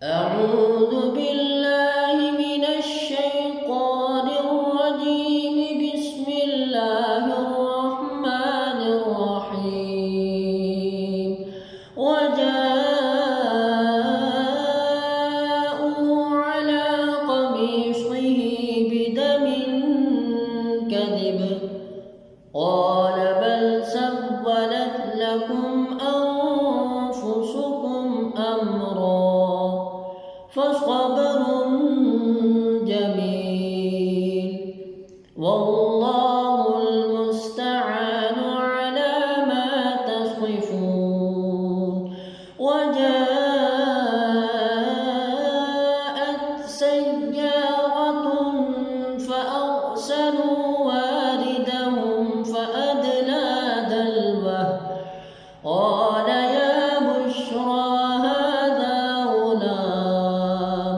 أعوذ بالله من الشيطان الرجيم. بسم الله الرحمن الرحيم. وجاءوا على قميصه بدم كذب قال بل سولت لكم أنفسكم أمرا فصبر جميل والله المستعان على ما تصفون. وجاءت سيارة فأرسلوا واردهم فأدلى دلوه قال يا بشرى هذا غلام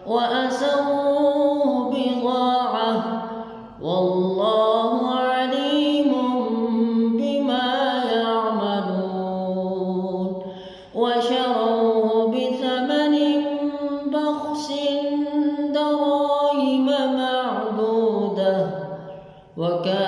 وأسروه بضاعة والله عليم بما يعملون. وشروه بثمن بخس دراهم معدودة وكان